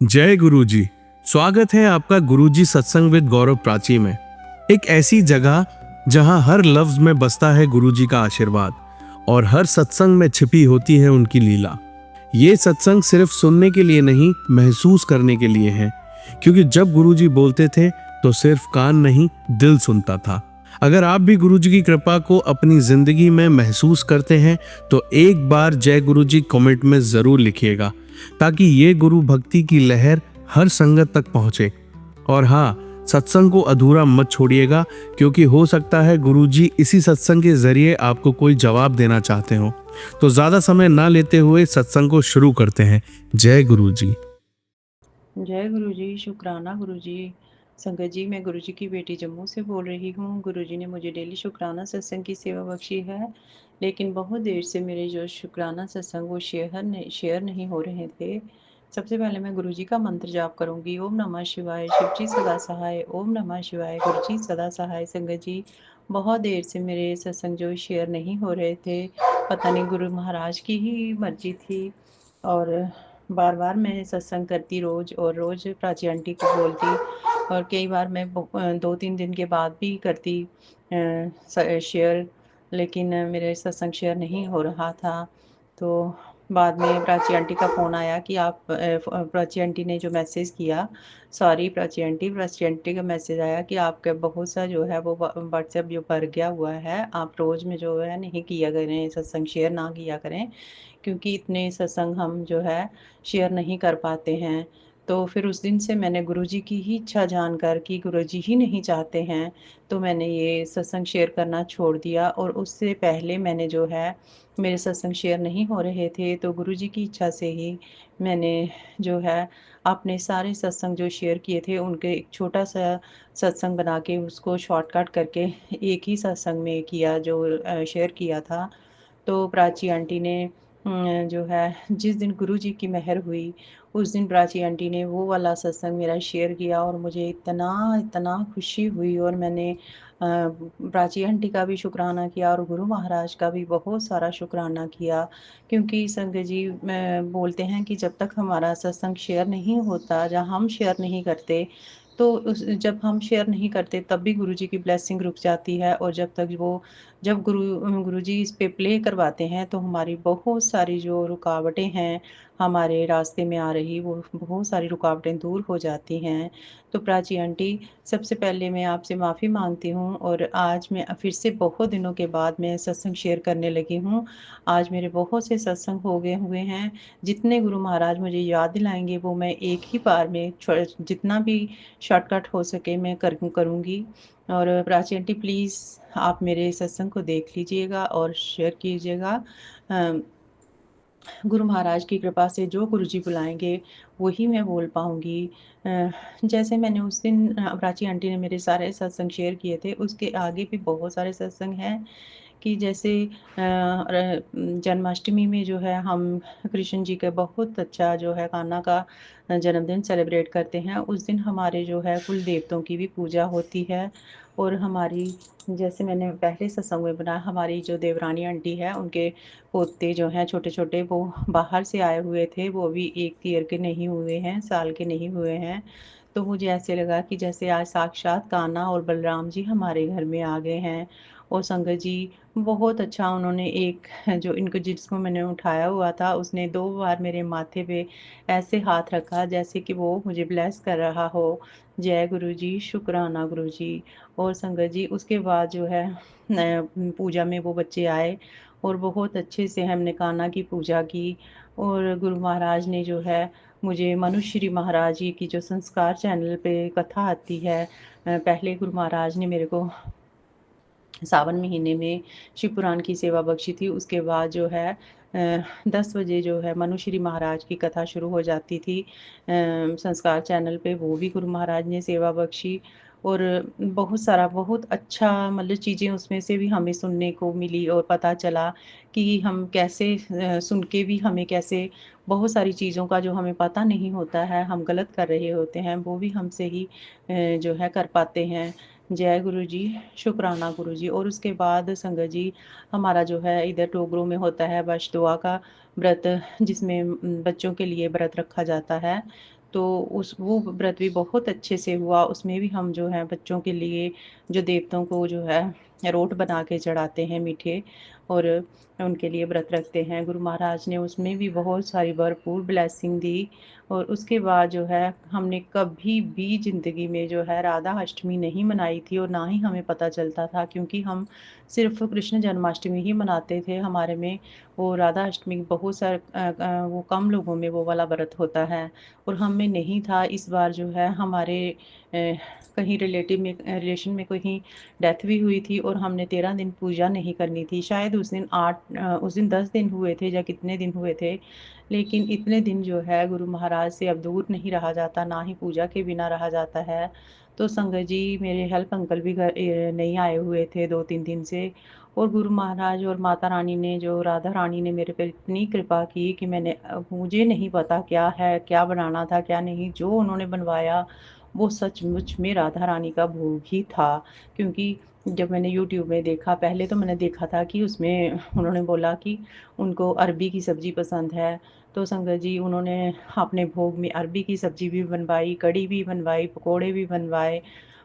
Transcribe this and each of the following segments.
जय गुरु जी। स्वागत है आपका गुरुजी सत्संग विद गौरव प्राची में। एक ऐसी जगह जहां हर लफ्ज में बसता है गुरुजी का आशीर्वाद और हर सत्संग में छिपी होती है उनकी लीला। ये सत्संग सिर्फ सुनने के लिए नहीं, महसूस करने के लिए है, क्योंकि जब गुरुजी बोलते थे तो सिर्फ कान नहीं, दिल सुनता था। अगर आप भी गुरुजी की कृपा को अपनी जिंदगी में महसूस करते हैं तो एक बार जय गुरुजी कमेंट में जरूर लिखिएगा, ताकि ये गुरु भक्ति की लहर हर संगत तक पहुंचे। और हाँ, सत्संग को अधूरा मत छोड़िएगा, क्योंकि हो सकता है गुरुजी इसी सत्संग के जरिए आपको कोई जवाब देना चाहते हो। तो ज्यादा समय ना लेते हुए सत्संग को शुरू करते हैं। जय गुरुजी। जय गुरु जी, शुक्राना गुरु जी। संगत जी, मैं गुरु जी की बेटी जम्मू से बोल रही हूँ। गुरु जी ने मुझे डेली शुक्राना सत्संग की सेवा बख्शी है, लेकिन बहुत देर से मेरे जो शुक्राना सत्संग वो शेयर नहीं हो रहे थे। सबसे पहले मैं गुरु जी का मंत्र जाप करूँगी। ओम नमः शिवाय, शिव जी सदा सहाय। ओम नमः शिवाय, गुरु जी सदा सहाय। संगत जी, बहुत देर से मेरे सत्संग जो शेयर नहीं हो रहे थे, पता नहीं गुरु महाराज की ही मर्जी थी। और बार-बार मैं सत्संग करती रोज़, और रोज़ प्राची आंटी को बोलती, और कई बार मैं 2-3 दिन के बाद भी करती शेयर, लेकिन मेरे सत्संग शेयर नहीं हो रहा था। तो बाद में प्राची आंटी का फ़ोन आया कि प्राची आंटी ने जो मैसेज किया, सॉरी प्राची आंटी का मैसेज आया कि आपका बहुत सा जो है वो व्हाट्सएप जो भर गया हुआ है, आप रोज़ में जो है नहीं किया करें, सत्संग शेयर ना किया करें, क्योंकि इतने सत्संग हम जो है शेयर नहीं कर पाते हैं। तो फिर उस दिन से मैंने गुरुजी की ही इच्छा जानकर कि गुरुजी ही नहीं चाहते हैं, तो मैंने ये सत्संग शेयर करना छोड़ दिया। और उससे पहले मैंने जो है, मेरे सत्संग शेयर नहीं हो रहे थे, तो गुरुजी की इच्छा से ही मैंने जो है अपने सारे सत्संग जो शेयर किए थे उनके एक छोटा-सा सत्संग बना के उसको शॉर्टकट करके एक ही सत्संग में किया, जो शेयर किया था। तो प्राची आंटी ने जो है, जिस दिन गुरुजी की मेहर हुई, उस दिन प्राची आंटी ने वो वाला सत्संग मेरा शेयर किया, और मुझे इतना खुशी हुई। और मैंने प्राची आंटी का भी शुक्राना किया और गुरु महाराज का भी बहुत सारा शुक्राना किया, क्योंकि संगत जी बोलते हैं कि जब तक हमारा सत्संग शेयर नहीं होता, जब हम शेयर नहीं करते, तो जब हम शेयर नहीं करते तब भी गुरुजी की ब्लेसिंग रुक जाती है। और जब गुरुजी इस पे प्ले करवाते हैं, तो हमारी बहुत सारी जो रुकावटें हैं हमारे रास्ते में आ रही, वो बहुत सारी रुकावटें दूर हो जाती हैं। तो प्राची आंटी, सबसे पहले मैं आपसे माफ़ी माँगती हूँ, और आज मैं फिर से बहुत दिनों के बाद मैं सत्संग शेयर करने लगी हूँ। आज मेरे बहुत से सत्संग हो गए हुए हैं, जितने गुरु महाराज मुझे याद दिलाएँगे वो मैं एक ही बार में जितना भी शॉर्टकट हो सके मैं करूँगी। और प्राची आंटी, प्लीज़ आप मेरे सत्संग को देख लीजिएगा और शेयर कीजिएगा। अ, गुरु महाराज की कृपा से जो गुरुजी बुलाएँगे, वही मैं बोल पाऊँगी। जैसे मैंने उस दिन प्राची आंटी ने मेरे सारे सत्संग शेयर किए थे, उसके आगे भी बहुत सारे सत्संग हैं, कि जैसे जन्माष्टमी में जो है हम कृष्ण जी का बहुत अच्छा जो है कान्हा का जन्मदिन सेलिब्रेट करते हैं। उस दिन हमारे जो है कुल देवताओं की भी पूजा होती है। और हमारी, जैसे मैंने पहले सत्संग में बनाया, हमारी जो देवरानी आंटी है, उनके पोते जो हैं छोटे-छोटे, वो बाहर से आए हुए थे, वो अभी 1 ईयर के नहीं हुए हैं, साल के नहीं हुए हैं। तो मुझे ऐसे लगा कि जैसे आज साक्षात कान्हा और बलराम जी हमारे घर में आ गए हैं। और संगत जी, बहुत अच्छा उन्होंने एक जो इनको जिसको मैंने उठाया हुआ था, उसने 2 बार मेरे माथे पे ऐसे हाथ रखा जैसे कि वो मुझे ब्लेस कर रहा हो। जय गुरु जी, शुक्राना गुरु जी। और संगत जी, उसके बाद जो है पूजा में वो बच्चे आए, और बहुत अच्छे से हमने कान्हा की पूजा की। और गुरु महाराज ने जो है मुझे मनुश्री महाराज जी की जो संस्कार चैनल पे कथा आती है, पहले गुरु महाराज ने मेरे को सावन महीने में शिव पुराण की सेवा बख्शी थी। उसके बाद जो है 10 बजे जो है मनुश्री महाराज की कथा शुरू हो जाती थी संस्कार चैनल पे, वो भी गुरु महाराज ने सेवा बख्शी। और बहुत सारा बहुत अच्छा, मतलब चीज़ें उसमें से भी हमें सुनने को मिली, और पता चला कि हम कैसे सुन के भी हमें कैसे बहुत सारी चीज़ों का जो हमें पता नहीं होता है, हम गलत कर रहे होते हैं, वो भी हमसे ही जो है कर पाते हैं। जय गुरु जी, शुक्राना गुरु जी। और उसके बाद संगत जी, हमारा जो है इधर टोगरों में होता है बश दुआ का व्रत, जिसमें बच्चों के लिए व्रत रखा जाता है। तो उस वो व्रत भी बहुत अच्छे से हुआ। उसमें भी हम जो है बच्चों के लिए जो देवताओं को जो है रोट बना के चढ़ाते हैं मीठे, और उनके लिए व्रत रखते हैं। गुरु महाराज ने उसमें भी बहुत सारी भरपूर ब्लेसिंग दी। और उसके बाद जो है हमने कभी भी ज़िंदगी में जो है राधा अष्टमी नहीं मनाई थी, और ना ही हमें पता चलता था, क्योंकि हम सिर्फ़ कृष्ण जन्माष्टमी ही मनाते थे। हमारे में वो राधा अष्टमी बहुत सारे वो कम लोगों में वो वाला व्रत होता है, और हम में नहीं था। इस बार जो है हमारे कहीं रिलेटिव में रिलेशन में कहीं डेथ भी हुई थी, और हमने 13 दिन पूजा नहीं करनी थी। शायद उस दिन 10 दिन हुए थे या कितने दिन हुए थे। लेकिन इतने दिन जो है गुरु महाराज से अब दूर नहीं रहा जाता, ना ही पूजा के बिना रहा जाता है। तो संगत जी, मेरे हेल्प अंकल भी नहीं आए हुए थे 2-3 दिन से। और गुरु महाराज और माता रानी ने, जो राधा रानी ने मेरे पे इतनी कृपा की कि मुझे नहीं पता क्या है, क्या बनाना था, क्या नहीं। जो उन्होंने बनवाया वो सचमुच में राधा रानी का भोग ही था। क्योंकि जब मैंने यूट्यूब में देखा, पहले तो मैंने देखा था कि उसमें उन्होंने बोला कि उनको अरबी की सब्ज़ी पसंद है। तो संगत जी, उन्होंने अपने भोग में अरबी की सब्ज़ी भी बनवाई, कढ़ी भी बनवाई, पकोड़े भी बनवाए,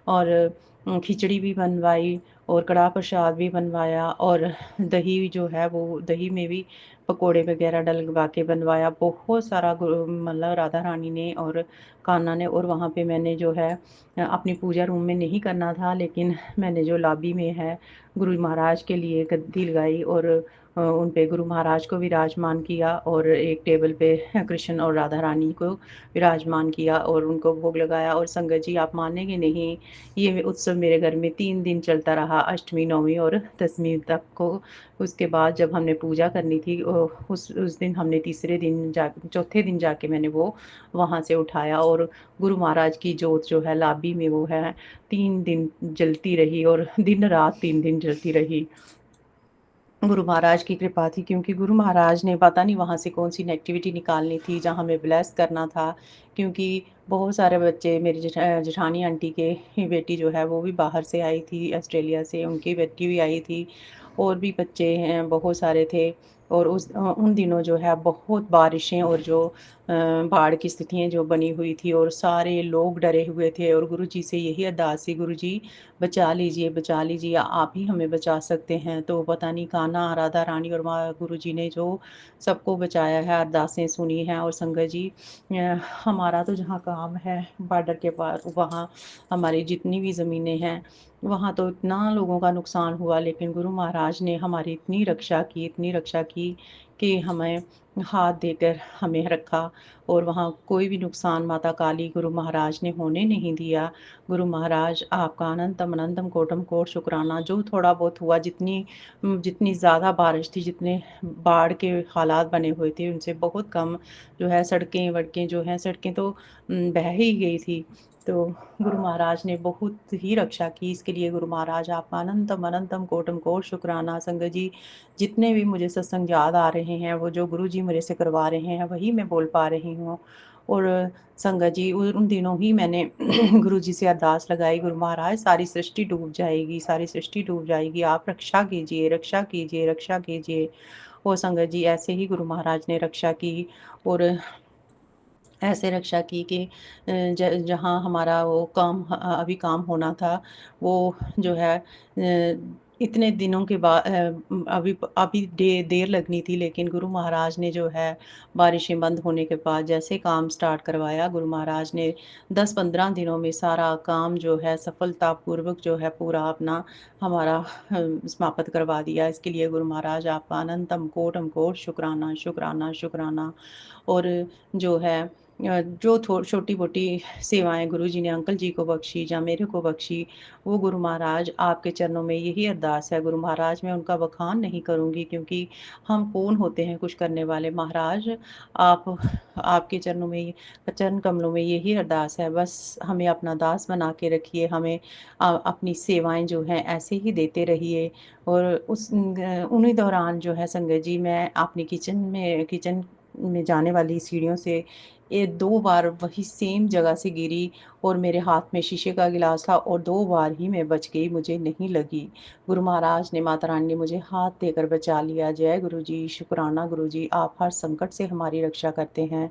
और खिचड़ी भी बनवाई, और कड़ाह प्रसाद भी बनवाया, और दही जो है वो दही में भी पकोड़े वगैरह डलवा के बनवाया। बहुत सारा मतलब राधा रानी ने और कान्हा ने। और वहाँ पे मैंने जो है अपनी पूजा रूम में नहीं करना था, लेकिन मैंने जो लॉबी में है गुरु महाराज के लिए गद्दी लगाई, और उन पे गुरु महाराज को विराजमान किया, और एक टेबल पे कृष्ण और राधा रानी को विराजमान किया, और उनको भोग लगाया। और संगत जी, आप मानेंगे नहीं, ये उत्सव मेरे घर में 3 दिन चलता रहा, अष्टमी, नवमी और दसवीं तक को। उसके बाद जब हमने पूजा करनी थी, उस दिन हमने तीसरे दिन चौथे दिन जाके मैंने वो वहाँ से उठाया, और गुरु महाराज की जोत जो है लॉबी में वो है 3 दिन जलती रही, और दिन-रात 3 दिन जलती रही। गुरु महाराज की कृपा थी, क्योंकि गुरु महाराज ने पता नहीं वहाँ से कौन-सी नेगेटिविटी निकालनी थी, जहाँ हमें ब्लेस करना था। क्योंकि बहुत सारे बच्चे, मेरी जेठानी आंटी के ही बेटी जो है वो भी बाहर से आई थी, ऑस्ट्रेलिया से, उनकी बेटी भी आई थी, और भी बच्चे हैं बहुत सारे थे। और उन दिनों जो है बहुत बारिशें और जो बाढ़ की स्थितियाँ जो बनी हुई थी, और सारे लोग डरे हुए थे, और गुरुजी से यही अरदास थी, गुरुजी बचा लीजिए, आप ही हमें बचा सकते हैं। तो पता नहीं कान्हा, राधा रानी और माँ गुरुजी ने जो सबको बचाया है, अरदासें सुनी हैं। और संगत जी, हमारा तो जहाँ काम है बॉर्डर के पार, वहाँ हमारी जितनी भी ज़मीनें हैं, वहाँ तो इतना लोगों का नुकसान हुआ, लेकिन गुरु महाराज ने हमारी इतनी रक्षा की कि हमें हाथ देकर हमें रखा, और वहाँ कोई भी नुकसान माता काली, गुरु महाराज ने होने नहीं दिया। गुरु महाराज आपका अनंतम अनंतम कोटि कोटि शुक्राना। जो थोड़ा बहुत हुआ, जितनी ज़्यादा बारिश थी, जितने बाढ़ के हालात बने हुए थे, उनसे बहुत कम जो है सड़कें-वड़कें जो हैं, सड़कें तो बह ही गई थी। तो गुरु महाराज ने बहुत ही रक्षा की। इसके लिए गुरु महाराज आपका अनंतम अनंतम कोटि कोटि शुक्राना। संगत जी, जितने भी मुझे सत्संग याद आ रहे हैं, वो जो गुरु जी मेरे से करवा रहे हैं, वही मैं बोल पा रही हूँ। और संगत जी, उन दिनों ही मैंने गुरु जी से अरदास लगाई, गुरु महाराज सारी सृष्टि डूब जाएगी, सारी सृष्टि डूब जाएगी, आप रक्षा कीजिए, रक्षा कीजिए, रक्षा कीजिए। और संगत जी, ऐसे ही गुरु महाराज ने रक्षा की, और ऐसे रक्षा की कि जहाँ हमारा वो अभी काम होना था, वो जो है इतने दिनों के बाद अभी देर लगनी थी, लेकिन गुरु महाराज ने जो है बारिशें बंद होने के बाद जैसे काम स्टार्ट करवाया, गुरु महाराज ने 10-15 दिनों में सारा काम जो है सफलतापूर्वक जो है पूरा अपना हमारा समाप्त करवा दिया। इसके लिए गुरु महाराज आपका अनंतम कोटि कोटि शुक्राना, शुक्राना, शुक्राना। और जो है जो छोटी-मोटी सेवाएँ गुरुजी ने अंकल जी को बख्शी या मेरे को बख्शी, वो गुरु महाराज आपके चरणों में यही अरदास है। गुरु महाराज, मैं उनका बखान नहीं करूँगी, क्योंकि हम कौन होते हैं कुछ करने वाले। महाराज, आप आपके चरण कमलों में यही अरदास है, बस हमें अपना दास बना के रखिए, हमें अपनी सेवाएँ जो हैं ऐसे ही देते रहिए। और उन्हीं दौरान जो है संगत जी, मैं अपनी किचन में जाने वाली सीढ़ियों से ये 2 बार वही सेम जगह से गिरी और मेरे हाथ में शीशे का गिलास था और 2 बार ही मैं बच गई, मुझे नहीं लगी। गुरु महाराज ने, माता रानी ने मुझे हाथ देकर बचा लिया। जय गुरुजी, शुक्राना गुरुजी, आप हर संकट से हमारी रक्षा करते हैं।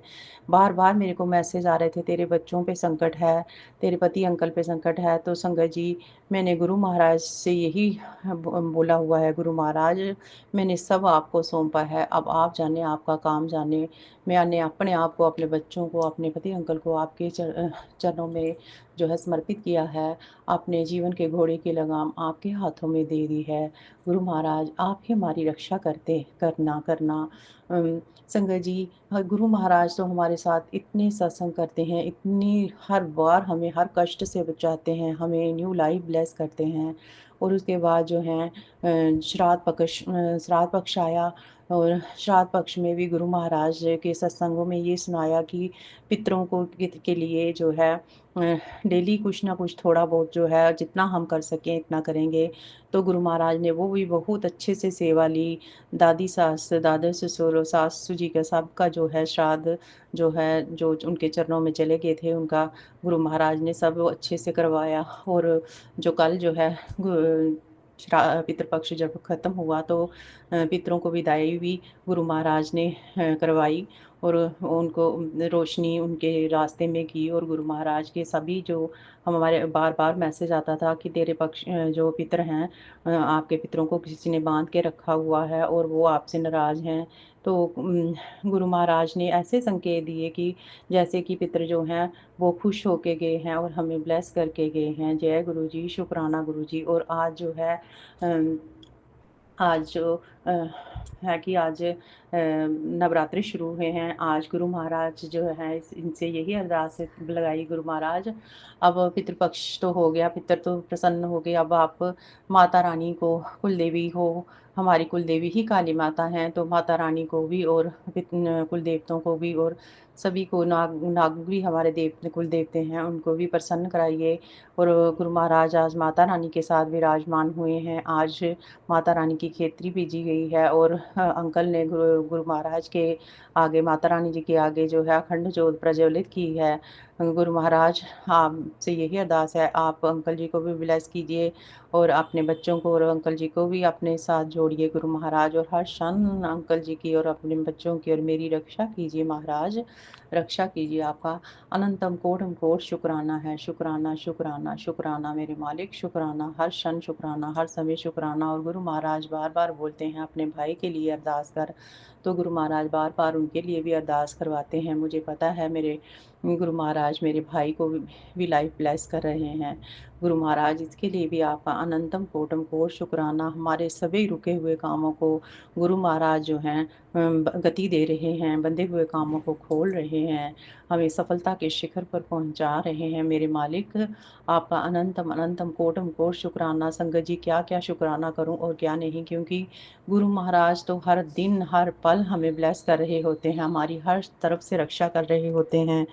बार-बार मेरे को मैसेज आ रहे थे, तेरे बच्चों पे संकट है, तेरे पति अंकल पे संकट है। तो संगत जी, मैंने गुरु महाराज से यही बोला हुआ है, गुरु महाराज मैंने सब आपको सौंपा है, अब आप जाने, आपका काम जाने। मैंने अपने आप को, अपने बच्चों को, अपने पति अंकल को आपके चरणों में जो है समर्पित किया है। अपने जीवन के घोड़े की लगाम आपके हाथों में दे दी है। गुरु महाराज आप ही हमारी रक्षा करना। संगत जी, गुरु महाराज तो हमारे साथ इतने सत्संग करते हैं, इतनी हर बार हमें हर कष्ट से बचाते हैं, हमें न्यू लाइफ ब्लेस करते हैं। और उसके बाद जो है श्राद्ध पक्ष आया और श्राद्ध पक्ष में भी गुरु महाराज के सत्संगों में ये सुनाया कि पितरों को के लिए जो है डेली कुछ ना कुछ थोड़ा बहुत जो है जितना हम कर सकें इतना करेंगे। तो गुरु महाराज ने वो भी बहुत अच्छे से सेवा ली। दादी सास, दादा ससुर और सासू जी का सबका जो है श्राद्ध जो है, जो उनके चरणों में चले गए थे, उनका गुरु महाराज ने सब अच्छे से करवाया। और जो कल जो है पितृपक्ष जब खत्म हुआ तो पितरों को विदाई भी गुरु महाराज ने करवाई और उनको रोशनी उनके रास्ते में की। और गुरु महाराज के सभी जो हमारे बार-बार मैसेज आता था कि तेरे जो पितर हैं, आपके पितरों को किसी ने बाँध के रखा हुआ है और वो आपसे नाराज़ हैं। तो गुरु महाराज ने ऐसे संकेत दिए कि जैसे कि पितर जो हैं वो खुश होके गए हैं और हमें ब्लेस करके गए हैं। जय गुरु जी, शुक्राना गुरु जी। और आज जो है अ आज जो है कि आज नवरात्रि शुरू हुए हैं। आज गुरु महाराज जो है इनसे यही अरदास लगाई, गुरु महाराज अब पितृपक्ष तो हो गया, पितर तो प्रसन्न हो गए, अब आप माता रानी को, कुलदेवी हो, हमारी कुलदेवी ही काली माता हैं, तो माता रानी को भी और कुल देवताओं को भी और सभी को, नाग भी हमारे कुल देवते हैं, उनको भी प्रसन्न कराइए। और गुरु महाराज आज माता रानी के साथ विराजमान हुए हैं। आज माता रानी की खेतरी भेजी गई है और अंकल ने गुरु महाराज के आगे, माता रानी जी के आगे जो है अखंड ज्योत प्रज्वलित की है। गुरु महाराज आपसे यही अरदास है, आप अंकल जी को भी ब्लेस कीजिए और अपने बच्चों को और अंकल जी को भी अपने साथ जोड़िए गुरु महाराज। और हर क्षण अंकल जी की और अपने बच्चों की और मेरी रक्षा कीजिए महाराज, रक्षा कीजिए। आपका अनंतम कोटम कोट शुक्राना है, शुक्राना शुक्राना शुक्राना मेरे मालिक, शुक्राना हर क्षण, शुक्राना हर समय, शुक्राना। और गुरु महाराज बार बार बोलते हैं अपने भाई के लिए अरदास कर, तो गुरु महाराज बार बार उनके लिए भी अरदास करवाते हैं। मुझे पता है मेरे गुरु महाराज मेरे भाई को भी लाइफ ब्लेस कर रहे हैं। गुरु महाराज इसके लिए भी आपका अनंतम कोटम कोट शुक्राना। हमारे सभी रुके हुए कामों को गुरु महाराज जो हैं गति दे रहे हैं, बंधे हुए कामों को खोल रहे हैं, हमें सफलता के शिखर पर पहुंचा रहे हैं। मेरे मालिक आपका अनंतम अनंतम कोटम कोट शुक्राना। संगत जी, क्या क्या शुक्राना करूं और क्या नहीं, क्योंकि गुरु महाराज तो हर दिन हर पल हमें ब्लेस कर रहे होते हैं, हमारी हर तरफ से रक्षा कर रहे होते हैं।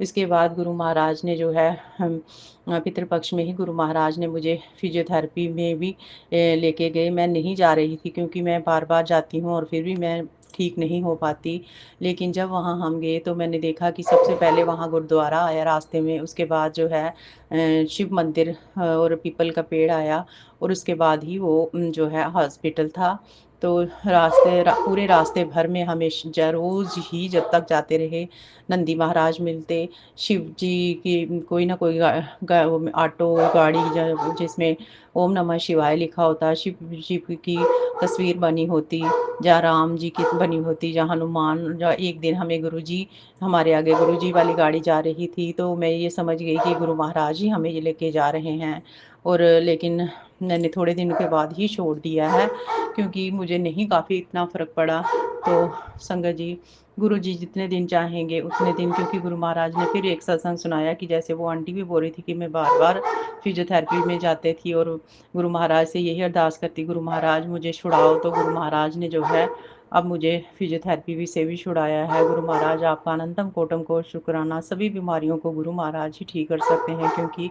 इसके बाद गुरु महाराज ने जो है पितृपक्ष में ही गुरु महाराज ने मुझे फिजियोथेरेपी में भी लेके गए। मैं नहीं जा रही थी क्योंकि मैं बार-बार जाती हूँ और फिर भी मैं ठीक नहीं हो पाती। लेकिन जब वहाँ हम गए तो मैंने देखा कि सबसे पहले वहाँ गुरुद्वारा आया रास्ते में, उसके बाद जो है शिव मंदिर और पीपल का पेड़ आया और उसके बाद ही वो जो है हॉस्पिटल था। तो पूरे रास्ते भर में हमें रोज़ ही जब तक जाते रहे, नंदी महाराज मिलते, शिव जी की कोई ना कोई ऑटो गाड़ी जिसमें ओम नमः शिवाय लिखा होता, शिव शिव की तस्वीर बनी होती, जहाँ राम जी की बनी होती, जहाँ हनुमान, जहाँ एक दिन हमें गुरुजी, हमारे आगे गुरुजी वाली गाड़ी जा रही थी, तो मैं ये समझ गई कि गुरु महाराज ही हमें ये लेके जा रहे हैं। और लेकिन मैंने थोड़े दिन के बाद ही छोड़ दिया है क्योंकि मुझे नहीं काफ़ी इतना फ़र्क पड़ा। तो संगत जी, गुरु जी जितने दिन चाहेंगे उतने दिन, क्योंकि गुरु महाराज ने फिर एक सत्संग सुनाया कि जैसे वो आंटी भी बोल रही थी कि मैं बार-बार फिजियोथेरेपी में जाती थी और गुरु महाराज से यही अरदास करती, गुरु महाराज मुझे छुड़ाओ। तो गुरु महाराज ने जो है अब मुझे फिजियोथेरेपी भी से भी छुड़ाया है। गुरु महाराज आपका अनंतम कोटि कोटि शुक्राना। सभी बीमारियों को गुरु महाराज ही ठीक कर सकते हैं, क्योंकि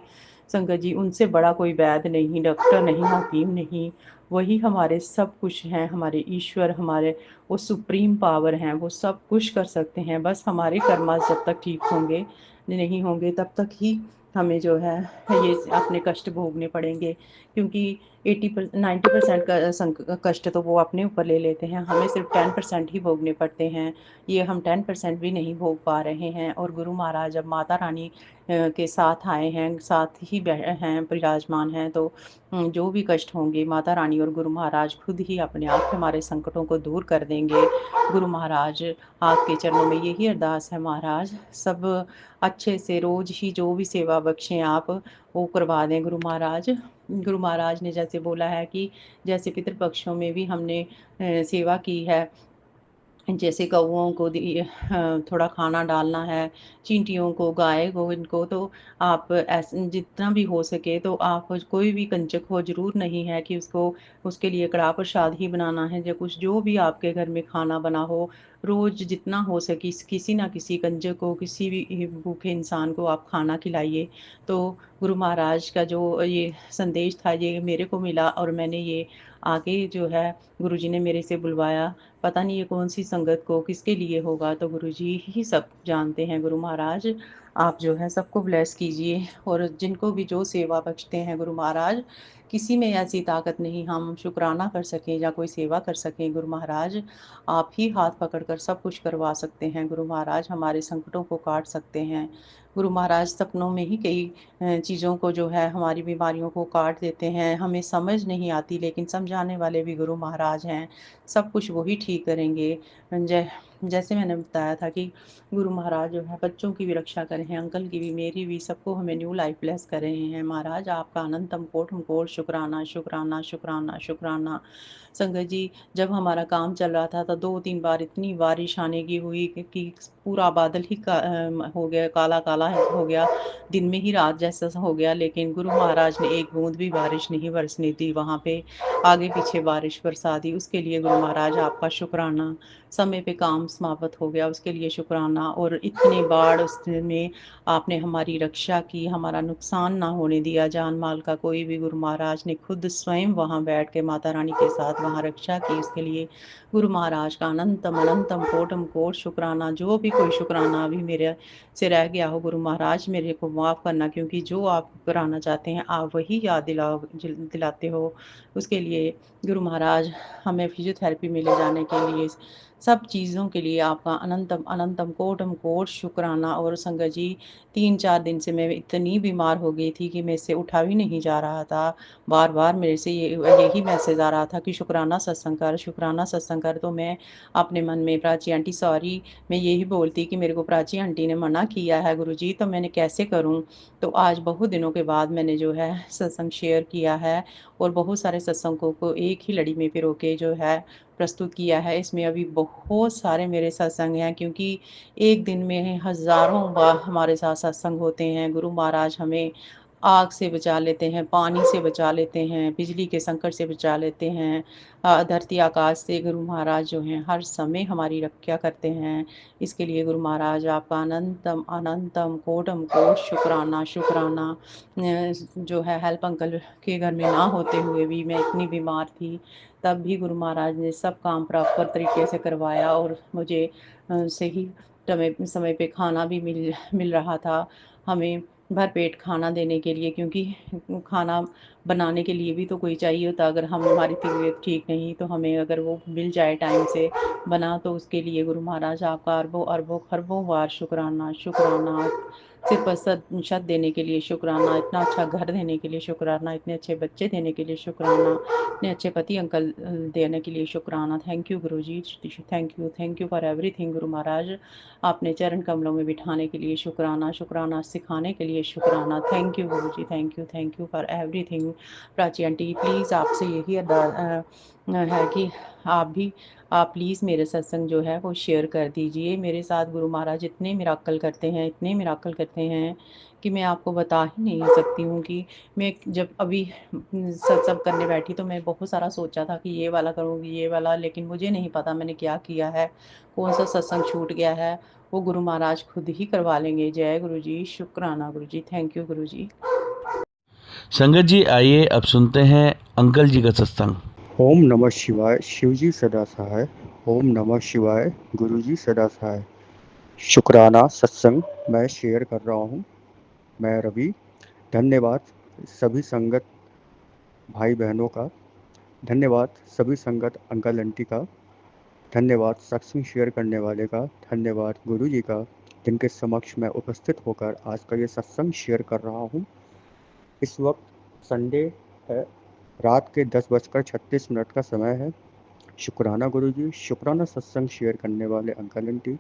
संगत जी उनसे बड़ा कोई वैद्य नहीं, डॉक्टर नहीं, हकीम नहीं। वही हमारे सब कुछ हैं, हमारे ईश्वर, हमारे वो सुप्रीम पावर हैं, वो सब कुछ कर सकते हैं। बस हमारे कर्मा जब तक ठीक होंगे नहीं होंगे तब तक ही हमें जो है ये अपने कष्ट भोगने पड़ेंगे, क्योंकि 90% का कष्ट तो वो अपने ऊपर ले लेते हैं, हमें सिर्फ 10% ही भोगने पड़ते हैं। ये हम 10% भी नहीं भोग पा रहे हैं। और गुरु महाराज अब माता रानी के साथ आए हैं, साथ ही हैं, विराजमान हैं, तो जो भी कष्ट होंगे माता रानी और गुरु महाराज खुद ही अपने आप हमारे संकटों को दूर कर देंगे। गुरु महाराज आपके चरणों में यही अरदास है महाराज, सब अच्छे से रोज ही जो भी सेवा बख्शें आप वो करवा दें गुरु महाराज। गुरु महाराज ने जैसे बोला है कि जैसे पितृपक्षों में भी हमने सेवा की है, जैसे कौओं को थोड़ा खाना डालना है, चींटियों को, गाय को, इनको तो आप जितना भी हो सके तो आप कोई भी कंजक हो, ज़रूर नहीं है कि उसको उसके लिए कड़ाह प्रसाद ही बनाना है या कुछ, जो भी आपके घर में खाना बना हो, रोज़ जितना हो सके किसी ना किसी कंजक को, किसी भी भूखे इंसान को आप खाना खिलाइए। तो गुरु महाराज का जो ये संदेश था ये मेरे को मिला, और मैंने ये आगे जो है गुरुजी ने मेरे से बुलवाया। पता नहीं ये कौन-सी संगत को किसके लिए होगा, तो गुरुजी ही सब जानते हैं। गुरु महाराज आप जो है सबको ब्लेस कीजिए, और जिनको भी जो सेवा बख्शते हैं गुरु महाराज, किसी में ऐसी ताकत नहीं हम शुक्राना कर सकें या कोई सेवा कर सकें। गुरु महाराज आप ही हाथ पकड़कर सब कुछ करवा सकते हैं। गुरु महाराज हमारे संकटों को काट सकते हैं। गुरु महाराज सपनों में ही कई चीज़ों को जो है हमारी बीमारियों को काट देते हैं। हमें समझ नहीं आती, लेकिन समझाने वाले भी गुरु महाराज हैं। सब कुछ वही ठीक करेंगे। जै जैसे मैंने बताया था कि गुरु महाराज जो है बच्चों की भी रक्षा कर रहे हैं, अंकल की भी, मेरी भी, सबको हमें न्यू लाइफ ब्लेस कर रहे हैं। महाराज आपका अनंतम कोटि कोटि शुक्राना, शुक्राना, शुक्राना, शुक्राना। संगत जी जब हमारा काम चल रहा था तो 2-3 बार इतनी बारिश आने की हुई कि पूरा बादल ही हो गया, काला-काला हो गया, दिन में ही रात जैसा हो गया, लेकिन गुरु महाराज ने एक बूँद भी बारिश नहीं बरसने दी वहाँ पे। आगे पीछे बारिश बरसा दी, उसके लिए गुरु महाराज आपका शुक्राना। समय पे काम समाप्त हो गया, उसके लिए शुक्राना। और इतनी बाढ़ उसमें आपने हमारी रक्षा की, हमारा नुकसान ना होने दिया, जान माल का कोई भी। गुरु महाराज ने खुद स्वयं वहाँ बैठ के माता रानी के साथ वहाँ रक्षा की, उसके लिए गुरु महाराज का अनंतम अनंतम कोटि कोटि शुक्राना। जो भी कोई शुक्राना अभी मेरे से रह गया हो गुरु महाराज मेरे को माफ़ करना, क्योंकि जो आप कराना चाहते हैं आप वही याद दिलाते हो। उसके लिए गुरु महाराज हमें फिजियोथेरेपी में ले जाने के लिए, सब चीज़ों के लिए आपका अनंतम अनंतम कोटि कोटि शुक्राना। और संगत जी 3-4 दिन से मैं इतनी बीमार हो गई थी कि मेरे से उठा भी नहीं जा रहा था। बार-बार मेरे से यही मैसेज आ रहा था कि शुक्राना सत्संग कर, शुक्राना सत्संग कर। तो मैं अपने मन में, प्राची आंटी सॉरी, मैं यही बोलती कि मेरे को प्राची आंटी ने मना किया है गुरुजी, तो मैंने कैसे करूँ? तो आज बहुत दिनों के बाद मैंने जो है सत्संग शेयर किया है, और बहुत सारे सत्संगों को एक ही लड़ी में पिरो के जो है प्रस्तुत किया है। इसमें अभी बहुत सारे मेरे सत्संग हैं, क्योंकि एक दिन में हज़ारों बार हमारे साथ सत्संग होते हैं। गुरु महाराज हमें आग से बचा लेते हैं, पानी से बचा लेते हैं, बिजली के संकट से बचा लेते हैं। धरती आकाश से गुरु महाराज जो हैं हर समय हमारी रक्षा करते हैं। इसके लिए गुरु महाराज आपका अनंतम अनंतम कोटि कोटि शुक्राना, शुक्राना। जो है हेल्प अंकल के घर में ना होते हुए भी मैं इतनी बीमार थी, तब भी गुरु महाराज ने सब काम प्रॉपर तरीके से करवाया, और मुझे सही समय पे खाना भी मिल रहा था। हमें भरपेट खाना देने के लिए, क्योंकि खाना बनाने के लिए भी तो कोई चाहिए होता। अगर हमारी तबीयत ठीक नहीं तो हमें अगर वो मिल जाए टाइम से बना, तो उसके लिए गुरु महाराज आपका अरबों अरबों खरबों बार शुक्राना, शुक्राना। सिर पर छत देने के लिए शुक्राना, इतना अच्छा घर देने के लिए शुक्राना, इतने अच्छे बच्चे देने के लिए शुक्राना, इतने अच्छे पति अंकल देने के लिए शुक्राना। Thank you Guruji, thank you for everything Guru Maharaj. आपने चरण कमलों में बिठाने के लिए शुक्राना, शुक्राना सिखाने के लिए शुक्राना। Thank you Guruji, thank you for everything. Prachi aunty please आपसे यही है कि आप प्लीज़ मेरे सत्संग जो है वो शेयर कर दीजिए। मेरे साथ गुरु महाराज इतने मिराकल करते हैं, इतने मिराकल करते हैं कि मैं आपको बता ही नहीं सकती हूँ कि मैं जब अभी सत्संग करने बैठी तो मैं बहुत सारा सोचा था कि ये वाला करूँगी, ये वाला, लेकिन मुझे नहीं पता मैंने क्या किया है, कौन-सा सत्संग छूट गया है, वो गुरु महाराज खुद ही करवा लेंगे। जय गुरु जी, शुक्राना गुरु जी, थैंक यू गुरु जी। संगत जी, आइए अब सुनते हैं अंकल जी का सत्संग। ओम नमः शिवाय। शिवजी सदा सहाय। ओम नमः शिवाय। गुरुजी सदा सहाय। शुक्राना सत्संग मैं शेयर कर रहा हूँ। मैं रवि। धन्यवाद सभी संगत भाई बहनों का। धन्यवाद सभी संगत अंकल आंटी का। धन्यवाद सत्संग शेयर करने वाले का। धन्यवाद गुरुजी का, जिनके समक्ष मैं उपस्थित होकर आज का ये सत्संग शेयर कर रहा हूँ। इस वक्त संडे है, रात के 10:36 का समय है। शुक्राना गुरुजी, शुक्राना सत्संग शेयर करने वाले अंकल आंटी,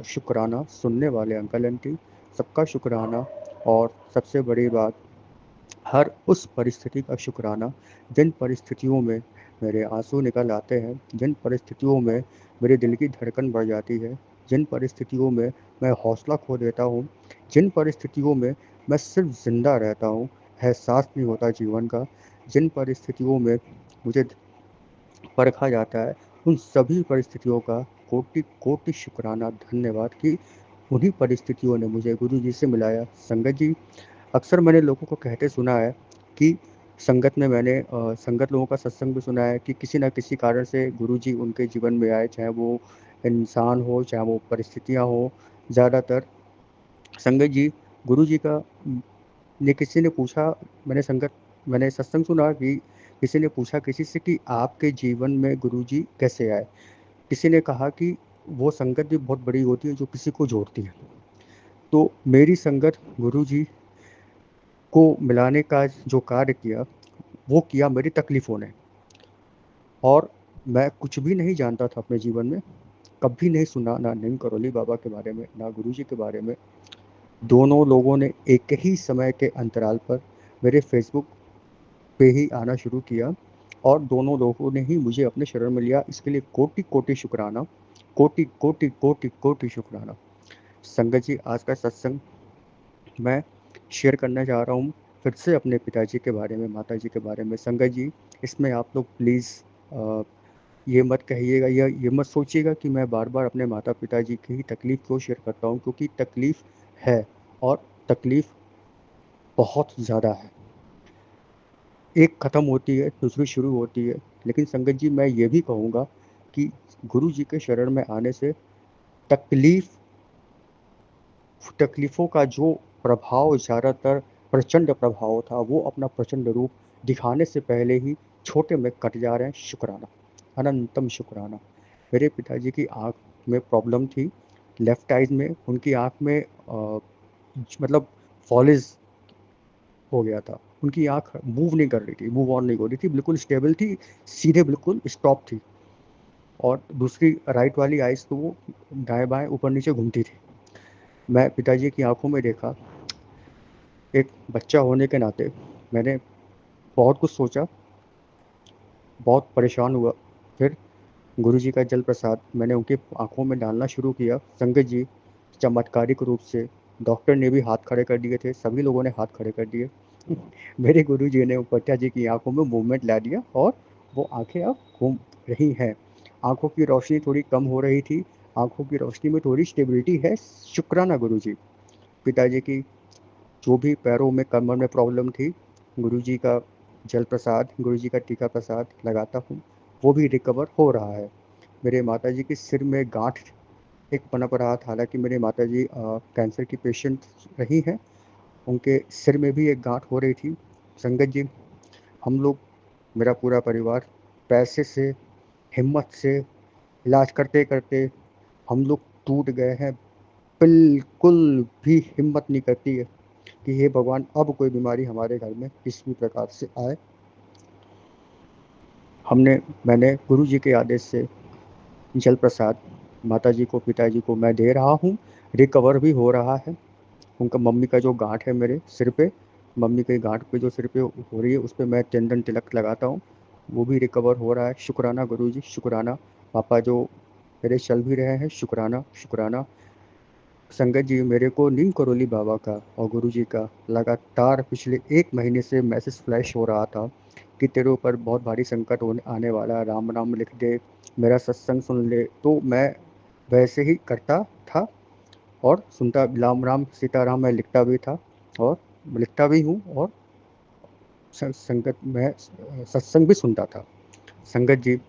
शुक्राना सुनने वाले अंकल आंटी, सबका शुक्राना। और सबसे बड़ी बात, हर उस परिस्थिति का शुक्राना जिन परिस्थितियों में मेरे आंसू निकल आते हैं, जिन परिस्थितियों में मेरे दिल की धड़कन बढ़ जाती है, जिन परिस्थितियों में मैं हौसला खो देता हूँ, जिन परिस्थितियों में मैं सिर्फ ज़िंदा रहता हूँ, एहसास नहीं होता जीवन का, जिन परिस्थितियों में मुझे परखा जाता है, उन सभी परिस्थितियों का कोटि कोटि शुक्राना, धन्यवाद कि उन्हीं परिस्थितियों ने मुझे गुरु जी से मिलाया। संगत जी, अक्सर मैंने लोगों को कहते सुना है कि संगत में मैंने संगत लोगों का सत्संग भी सुना है कि किसी न किसी कारण से गुरु जी उनके जीवन में आए, चाहे वो इंसान हो, चाहे वो परिस्थितियाँ हो। ज़्यादातर संगत जी, गुरु जी का ने किसी ने पूछा, मैंने सत्संग सुना कि किसी ने पूछा किसी से कि आपके जीवन में गुरुजी कैसे आए। किसी ने कहा कि वो संगत भी बहुत बड़ी होती है जो किसी को जोड़ती है। तो मेरी संगत गुरुजी को मिलाने का जो कार्य किया, वो किया मेरी तकलीफ़ों ने। और मैं कुछ भी नहीं जानता था अपने जीवन में, कभी नहीं सुना ना नीम करौली बाबा के बारे में, ना गुरुजी के बारे में। दोनों लोगों ने एक ही समय के अंतराल पर मेरे फेसबुक पे ही आना शुरू किया और दोनों लोगों ने ही मुझे अपने शरण में लिया। इसके लिए कोटि कोटि शुक्राना, कोटि कोटि कोटि कोटि शुक्राना। संगत जी, आज का सत्संग मैं शेयर करना चाह रहा हूँ फिर से अपने पिताजी के बारे में, माता जी के बारे में। संगत जी, इसमें आप लोग प्लीज़ ये मत कहिएगा या ये मत सोचिएगा कि मैं बार बार अपने माता पिताजी की ही तकलीफ़ क्यों शेयर करता हूँ, क्योंकि तकलीफ़ है और तकलीफ़ बहुत ज़्यादा है। एक ख़त्म होती है, दूसरी शुरू होती है। लेकिन संगत जी, मैं ये भी कहूँगा कि गुरु जी के शरण में आने से तकलीफ़ों का जो प्रभाव ज़्यादातर प्रचंड प्रभाव था, वो अपना प्रचंड रूप दिखाने से पहले ही छोटे में कट जा रहे हैं। शुक्राना, अनंतम शुक्राना। मेरे पिताजी की आँख में प्रॉब्लम थी, लेफ़्ट आइज़ में। उनकी आँख में मतलब फॉलेज़ हो गया था। उनकी आँख मूव नहीं कर रही थी, मूव ऑन नहीं हो रही थी, बिल्कुल स्टेबल थी, सीधे बिल्कुल स्टॉप थी। और दूसरी राइट वाली आइज़ तो वो दाएँ-बाएँ ऊपर-नीचे घूमती थी। मैं पिताजी की आँखों में देखा, एक बच्चा होने के नाते मैंने बहुत कुछ सोचा, बहुत परेशान हुआ। फिर गुरुजी का जल प्रसाद मैंने उनकी आँखों में डालना शुरू किया। संगत जी, चमत्कारिक रूप से डॉक्टर ने भी हाथ खड़े कर दिए थे, सभी लोगों ने हाथ खड़े कर दिए। मेरे गुरुजी ने पिताजी की आँखों में मूवमेंट ला दिया और वो आँखें अब घूम रही हैं। आँखों की रोशनी थोड़ी कम हो रही थी, आँखों की रोशनी में थोड़ी स्टेबिलिटी है। शुक्राना गुरुजी। पिताजी की जो भी पैरों में, कमर में प्रॉब्लम थी, गुरुजी का जल प्रसाद, गुरुजी का टीका प्रसाद लगाता हूँ, वो भी रिकवर हो रहा है। मेरे माताजी के सिर में गाँठ एक पनप रहा था, हालाँकि मेरी माताजी कैंसर की पेशेंट रही हैं, उनके सिर में भी एक गाँठ हो रही थी। संगत जी, हम लोग, मेरा पूरा परिवार, पैसे से, हिम्मत से इलाज करते-करते हम लोग टूट गए हैं। बिल्कुल भी हिम्मत नहीं करती है कि हे भगवान, अब कोई बीमारी हमारे घर में किसी भी प्रकार से आए। मैंने गुरु जी के आदेश से जल प्रसाद माताजी को, पिताजी को मैं दे रहा हूँ, रिकवर भी हो रहा है। उनका मम्मी का जो गाँठ है मेरे सिर पे, मम्मी के गाँठ पे जो सिर पे हो रही है, उस पे मैं चंदन तिलक लगाता हूँ वो भी रिकवर हो रहा है। शुक्राना गुरुजी, शुक्राना। पापा जो मेरे चल भी रहे हैं, शुक्राना शुक्राना। संगत जी, मेरे को नीम करोली बाबा का और गुरुजी का लगातार पिछले 1 महीने से मैसेज फ्लैश हो रहा था कि तेरे ऊपर बहुत भारी संकट होने आने वाला है, राम नाम लिख दे, मेरा सत्संग सुन ले। तो मैं वैसे ही करता था और सुनता, राम राम सीताराम मैं लिखता भी था और लिखता भी हूँ, और संगत में सत्संग भी सुनता था। संगत जी,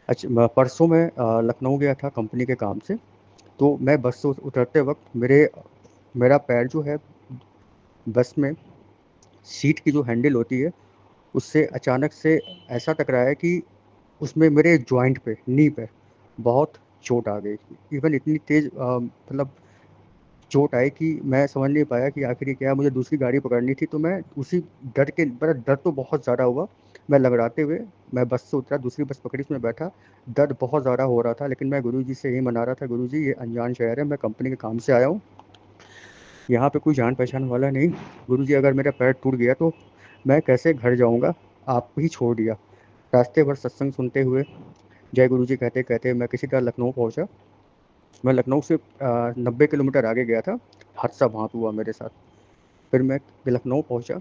अच्छा, परसों मैं लखनऊ गया था कंपनी के काम से। तो मैं बस से उतरते वक्त मेरा पैर जो है बस में सीट की जो हैंडल होती है उससे अचानक से ऐसा टकराया कि उसमें मेरे जॉइंट पे, नी पे बहुत चोट आ गई। इवन इतनी तेज मतलब चोट आई कि मैं समझ नहीं पाया कि आखिर ये क्या है। मुझे दूसरी गाड़ी पकड़नी थी, तो मैं उसी डर के, मेरा दर्द तो बहुत ज़्यादा हुआ। मैं लगड़ाते हुए मैं बस से उतरा, दूसरी बस पकड़ी, उसमें बैठा। दर्द बहुत ज़्यादा हो रहा था, लेकिन मैं गुरुजी से यही मना रहा था, गुरुजी ये अनजान शहर है, मैं कंपनी के काम से आया हूँ, यहाँ पे कोई जान पहचान वाला नहीं। गुरुजी अगर मेरा पैर टूट गया तो मैं कैसे घर जाऊँगा, आप ही छोड़ दिया। रास्ते भर सत्संग सुनते हुए जय गुरुजी कहते कहते मैं किसी तरह लखनऊ पहुँचा। मैं लखनऊ से 90 किलोमीटर आगे गया था, हादसा वहाँ हुआ मेरे साथ। फिर मैं लखनऊ पहुँचा,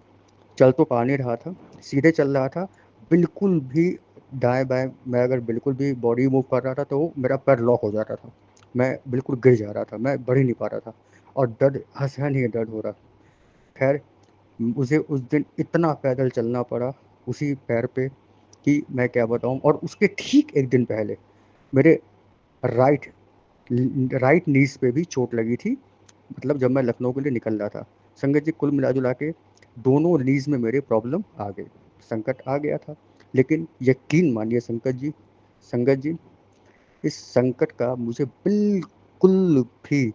चल तो पा नहीं रहा था, सीधे चल रहा था, बिल्कुल भी दाएं बाएं मैं अगर बिल्कुल भी बॉडी मूव कर रहा था तो मेरा पैर लॉक हो जाता था, मैं बिल्कुल गिर जा रहा था, मैं बढ़ ही नहीं पा रहा था, और दर्द हंसा नहीं दर्द हो रहा। खैर, मुझे उस दिन इतना पैदल चलना पड़ा उसी पैर पे कि मैं क्या बताऊं। और उसके ठीक एक दिन पहले मेरे राइट राइट नीज पे भी चोट लगी थी, मतलब जब मैं लखनऊ के लिए निकल रहा था। संगत जी, कुल मिला जुला के दोनों नीज में मेरे प्रॉब्लम आ गई, संकट आ गया था। लेकिन यकीन मानिए संगत जी, इस संकट का मुझे बिल्कुल भी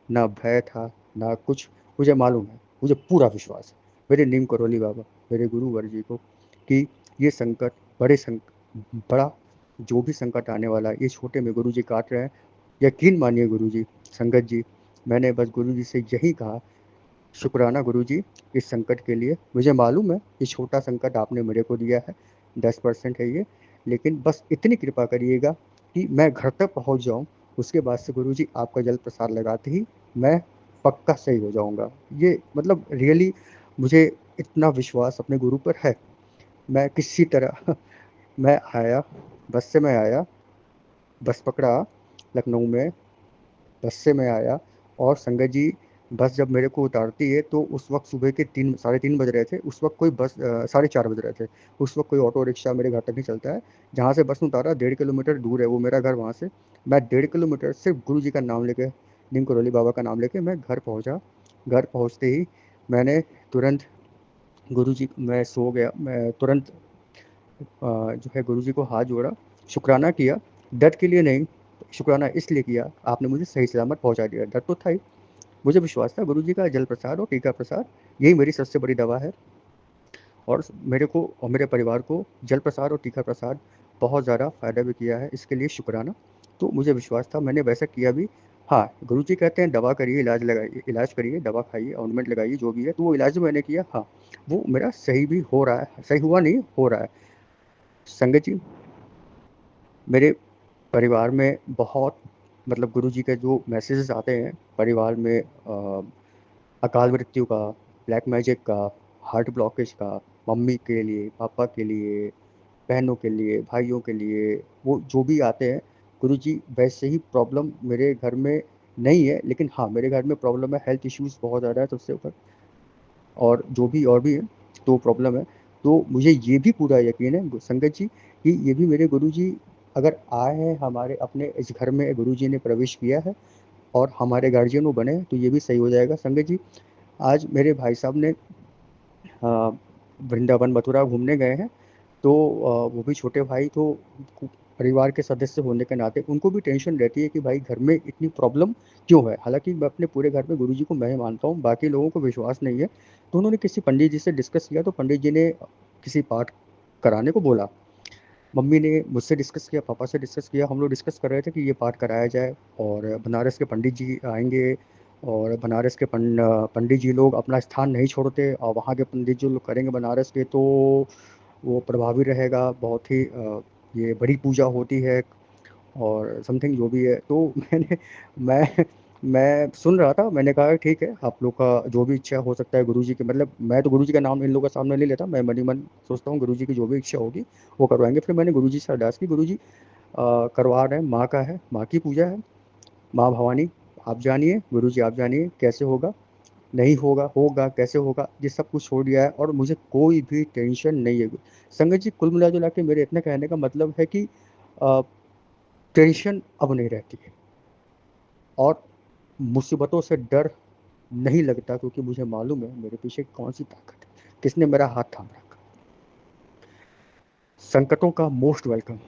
ना भय था, ना कुछ। मुझे मालूम है, मुझे पूरा विश्वास है मेरे नीम करोली बाबा, मेरे गुरुवर जी को, कि ये संकट बड़ा जो भी संकट आने वाला है, ये छोटे में गुरु जी काट रहे हैं। यकीन मानिए गुरु जी, संगत जी, मैंने बस गुरु जी से यही कहा, शुक्राना गुरु जी इस संकट के लिए। मुझे मालूम है ये छोटा संकट आपने मेरे को दिया है, 10% है ये, लेकिन बस इतनी कृपा करिएगा कि मैं घर तक पहुंच जाऊं। उसके बाद से गुरु जी आपका जल प्रसाद लगाते ही मैं पक्का सही हो जाऊंगा। ये मतलब रियली मुझे इतना विश्वास अपने गुरु पर है। मैं किसी तरह मैं आया, बस से मैं आया, बस पकड़ा लखनऊ में, बस से मैं आया। और संगत जी, बस जब मेरे को उतारती है तो उस वक्त सुबह के 3 साढ़े 3 बज रहे थे। उस वक्त कोई बस 4:30 बज रहे थे। उस वक्त कोई ऑटो रिक्शा मेरे घर तक नहीं चलता है। जहाँ से बस में उतारा 1.5 किलोमीटर दूर है वो मेरा घर। वहाँ से मैं 1.5 किलोमीटर सिर्फ गुरु जी का नाम लेके, नीम करोली बाबा का नाम लेके मैं घर पहुँचा। घर पहुँचते ही मैंने तुरंत गुरु जी, मैं सो गया, मैं तुरंत जो है गुरु जी को हाथ जोड़ा, शुक्राना किया। दर्द के लिए नहीं, शुक्राना इसलिए किया आपने मुझे सही सलामत पहुंचा दिया। दर्द तो था ही, मुझे विश्वास था गुरु जी का जल प्रसाद और टीका प्रसाद यही मेरी सबसे बड़ी दवा है। और मेरे को और मेरे परिवार को जल प्रसाद और टीका प्रसाद बहुत ज़्यादा फ़ायदा भी किया है, इसके लिए शुक्राना। तो मुझे विश्वास था, मैंने वैसा किया भी। हाँ, गुरु जी कहते हैं दवा करिए, इलाज लगाइए, इलाज करिए, दवा खाइए, ऑइंटमेंट लगाइए, जो भी है, तो वो इलाज मैंने किया। हाँ, वो मेरा सही भी हो रहा है, सही हुआ नहीं, हो रहा है। संगत जी, मेरे परिवार में बहुत, मतलब गुरु जी के जो मैसेजेस आते हैं परिवार में, अकाल मृत्यु का, ब्लैक मैजिक का, हार्ट ब्लॉकेज का, मम्मी के लिए, पापा के लिए, बहनों के लिए, भाइयों के लिए, वो जो भी आते हैं गुरु जी, वैसे ही प्रॉब्लम मेरे घर में नहीं है। लेकिन हाँ, मेरे घर में प्रॉब्लम है, हेल्थ इश्यूज बहुत ज़्यादा है सबसे ऊपर, और भी है, तो प्रॉब्लम है। तो मुझे ये भी पूरा यकीन है संगत जी कि ये भी मेरे गुरु जी अगर आए हैं हमारे अपने इस घर में, गुरु जी ने प्रवेश किया है और हमारे गार्जियन बने हैं, तो ये भी सही हो जाएगा। संगत जी, आज मेरे भाई साहब ने वृंदावन मथुरा घूमने गए हैं। तो वो भी छोटे भाई, तो परिवार के सदस्य होने के नाते उनको भी टेंशन रहती है कि भाई घर में इतनी प्रॉब्लम क्यों है। हालांकि मैं अपने पूरे घर में गुरुजी को मैं ही मानता हूँ, बाकी लोगों को विश्वास नहीं है। तो उन्होंने किसी पंडित जी से डिस्कस किया, तो पंडित जी ने किसी पाठ कराने को बोला। मम्मी ने मुझसे डिस्कस किया, पापा से डिस्कस किया, हम लोग डिस्कस कर रहे थे कि ये पाठ कराया जाए। और बनारस के पंडित जी आएंगे, और बनारस के पंडित जी लोग अपना स्थान नहीं छोड़ते, और वहाँ के पंडित जो लोग करेंगे बनारस के, तो वो प्रभावी रहेगा। बहुत ही ये बड़ी पूजा होती है और समथिंग जो भी है। तो मैं मैं सुन रहा था, मैंने कहा ठीक है, आप लोग का जो भी इच्छा हो सकता है गुरुजी के, मतलब मैं तो गुरुजी का नाम इन लोगों के सामने नहीं लेता, मैं मन ही मन सोचता हूँ गुरुजी की जो भी इच्छा होगी वो करवाएंगे। फिर मैंने गुरुजी से अरदास की, गुरुजी करवा रहे हैं, माँ का है, माँ की पूजा है, माँ भवानी आप जानिए, गुरुजी आप जानिए कैसे होगा, नहीं होगा, होगा कैसे होगा, ये सब कुछ छोड़ दिया है और मुझे कोई भी टेंशन नहीं है। संगत जी, कुल मिला जुला के मेरे इतना कहने का मतलब है कि अ, टेंशन अब नहीं रहती है और मुसीबतों से डर नहीं लगता, क्योंकि मुझे मालूम है मेरे पीछे कौन सी ताकत है, किसने मेरा हाथ थाम रखा। संकटों का मोस्ट वेलकम।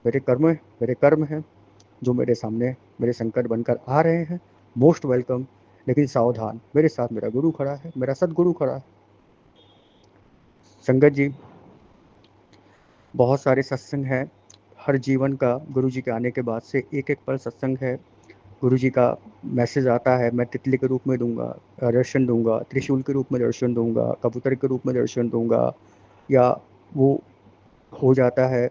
मेरे कर्म हैं जो मेरे सामने मेरे संकट बनकर आ रहे हैं, मोस्ट वेलकम। लेकिन सावधान, मेरे साथ मेरा गुरु खड़ा है, मेरा सदगुरु खड़ा है। संगत जी, बहुत सारे सत्संग हैं हर जीवन का, गुरु जी के आने के बाद से एक एक पल सत्संग है। गुरु जी का मैसेज आता है, मैं तितली के रूप में दूंगा दर्शन दूंगा, त्रिशूल के रूप में दर्शन दूंगा, कबूतर के रूप में दर्शन दूंगा, या वो हो जाता है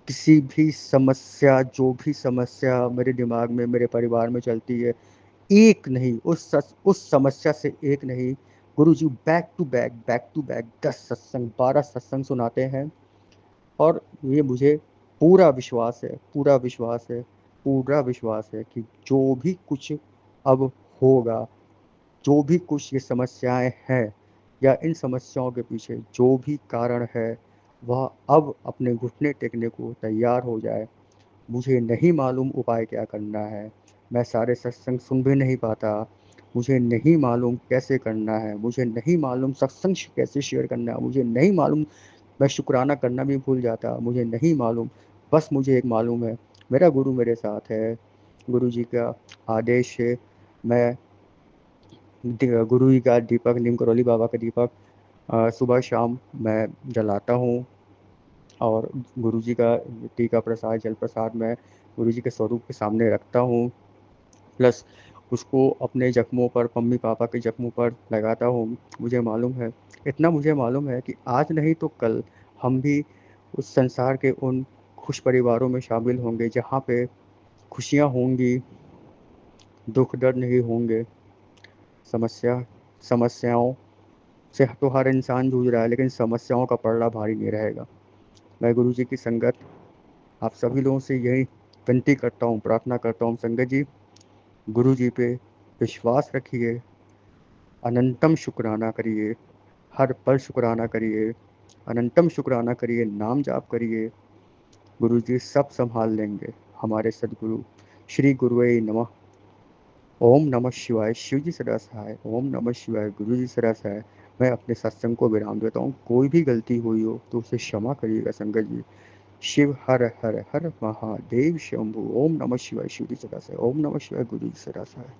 किसी भी समस्या, जो भी समस्या मेरे दिमाग में मेरे परिवार में चलती है, एक नहीं, उस समस्या से एक नहीं, गुरुजी बैक टू बैक 10 सत्संग 12 सत्संग सुनाते हैं। और ये मुझे पूरा विश्वास है, पूरा विश्वास है, पूरा विश्वास है कि जो भी कुछ अब होगा, जो भी कुछ ये समस्याएं हैं या इन समस्याओं के पीछे जो भी कारण है, वह अब अपने घुटने टेकने को तैयार हो जाए। मुझे नहीं मालूम उपाय क्या करना है, मैं सारे सत्संग सुन भी नहीं पाता, मुझे नहीं मालूम कैसे करना है, मुझे नहीं मालूम सत्संग कैसे शेयर करना है, मुझे नहीं मालूम, मैं शुक्राना करना भी भूल जाता, मुझे नहीं मालूम। बस मुझे एक मालूम है, मेरा गुरु मेरे साथ है, गुरु जी का आदेश है। मैं गुरु जी का दीपक, नीम करौली बाबा का दीपक सुबह शाम मैं जलाता हूँ, और गुरु जी का टीका प्रसाद, जल प्रसाद मैं गुरु जी के स्वरूप के सामने रखता हूँ। प्लस उसको अपने जख्मों पर, मम्मी पापा के जख्मों पर लगाता हूँ। मुझे मालूम है, इतना मुझे मालूम है कि आज नहीं तो कल हम भी उस संसार के उन खुश परिवारों में शामिल होंगे जहाँ पे खुशियाँ होंगी, दुख दर्द नहीं होंगे। समस्याओं से तो हर इंसान जूझ रहा है, लेकिन समस्याओं का पलड़ा भारी नहीं रहेगा। मैं गुरु जी की संगत, आप सभी लोगों से यही विनती करता हूँ, प्रार्थना करता हूँ, संगत जी गुरु जी पे विश्वास रखिए, अनंतम शुक्राना करिए, हर पल शुक्राना करिए, अनंतम शुक्राना करिए, नाम जाप करिए, गुरु जी सब संभाल लेंगे। हमारे सदगुरु श्री गुरुवे नमः। ओम नमः शिवाय। शिव जी सदा सहाय। ओम नमः शिवाय। गुरु जी सदा सहाय। मैं अपने सत्संग को विराम देता हूँ, कोई भी गलती हुई हो तो उसे क्षमा करिएगा संगत जी। शिव हर हर हर महादेव शंभु। ओम नमः शिवाय। शिव जी सदा सहाय। ओम नमः शिवाय। गुरु जी सदा सहाय।